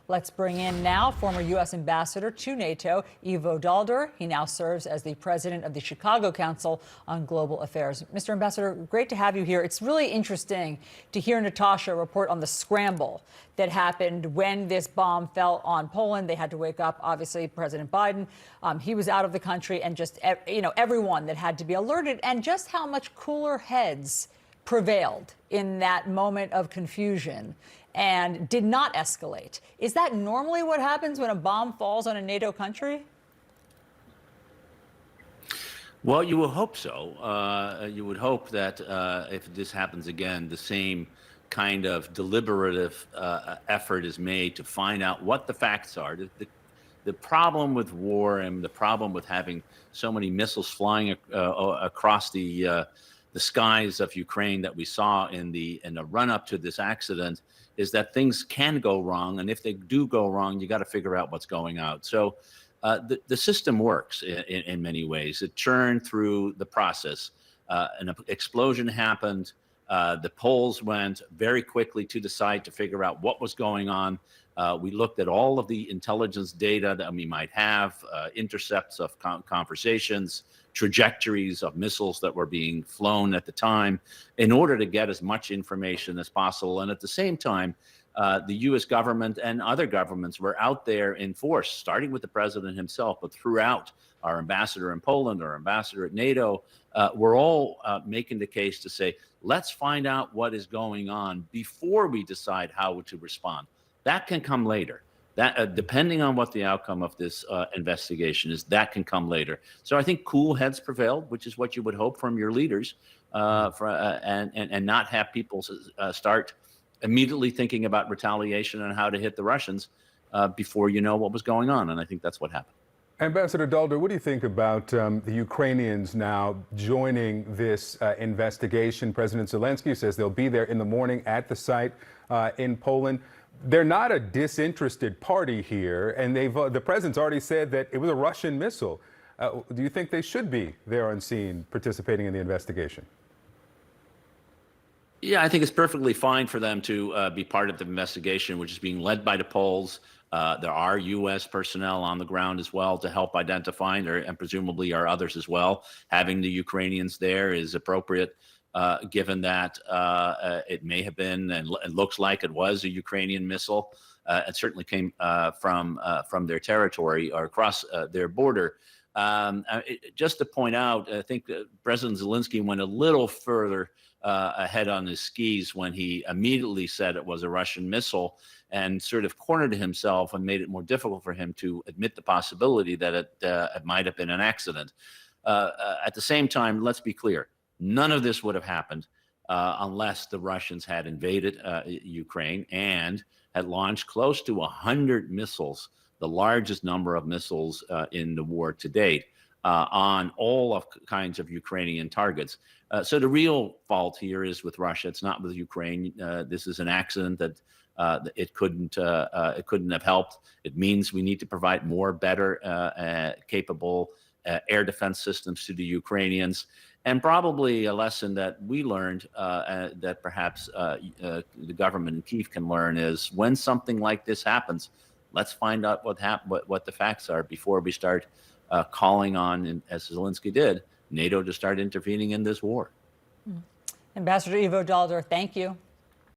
Let's bring in now former U.S. Ambassador to NATO, Ivo Daalder. He now serves as the president of the Chicago Council on Global Affairs. Mr. Ambassador, great to have you here. It's really interesting to hear Natasha report on the scramble that happened when this bomb fell on Poland. They had to wake up, obviously, President Biden. He was out of the country, and just, everyone that had to be alerted, and just how much cooler heads prevailed in that moment of confusion and did not escalate. Is that normally what happens when a bomb falls on a NATO country? Well, you would hope so. You would hope that if this happens again, the same kind of deliberative effort is made to find out what the facts are. The problem with war and the problem with having so many missiles flying across the skies of Ukraine that we saw in the run-up to this accident is that things can go wrong, and if they do go wrong, you got to figure out what's going on. So the system works in many ways. It churned through the process. An explosion happened. The polls went very quickly to the site to figure out what was going on. We looked at all of the intelligence data that we might have, intercepts of conversations, trajectories of missiles that were being flown at the time, in order to get as much information as possible. And at the same time, the U.S. government and other governments were out there in force, starting with the president himself, but throughout. Our ambassador in Poland, our ambassador at NATO, we're all making the case to say, let's find out what is going on before we decide how to respond. That can come later. That depending on what the outcome of this investigation is, that can come later. So I think cool heads prevailed, which is what you would hope from your leaders, and not have people start immediately thinking about retaliation and how to hit the Russians before you know what was going on. And I think that's what happened. Ambassador Daalder, what do you think about the Ukrainians now joining this investigation? President Zelensky says they'll be there in the morning at the site in Poland. They're not a disinterested party here, and the president's already said that it was a Russian missile. Do you think they should be there on scene participating in the investigation? Yeah, I think it's perfectly fine for them to be part of the investigation, which is being led by the Poles. There are U.S. personnel on the ground as well to help identify, and presumably are others as well. Having the Ukrainians there is appropriate, given that it may have been, and it looks like it was, a Ukrainian missile. It certainly came from their territory or across their border. Just to point out, I think President Zelensky went a little further ahead on his skis when he immediately said it was a Russian missile, and sort of cornered himself and made it more difficult for him to admit the possibility that it might have been an accident. At the same time, let's be clear, none of this would have happened unless the Russians had invaded Ukraine and had launched close to 100 missiles, the largest number of missiles in the war to date, on all of kinds of Ukrainian targets. So the real fault here is with Russia. It's not with Ukraine. This is an accident that it couldn't have helped. It means we need to provide more, better, capable air defense systems to the Ukrainians. And probably a lesson that we learned that perhaps the government in Kyiv can learn is when something like this happens, let's find out what the facts are before we start calling on, as Zelensky did, NATO to start intervening in this war. Ambassador Ivo Daalder, thank you.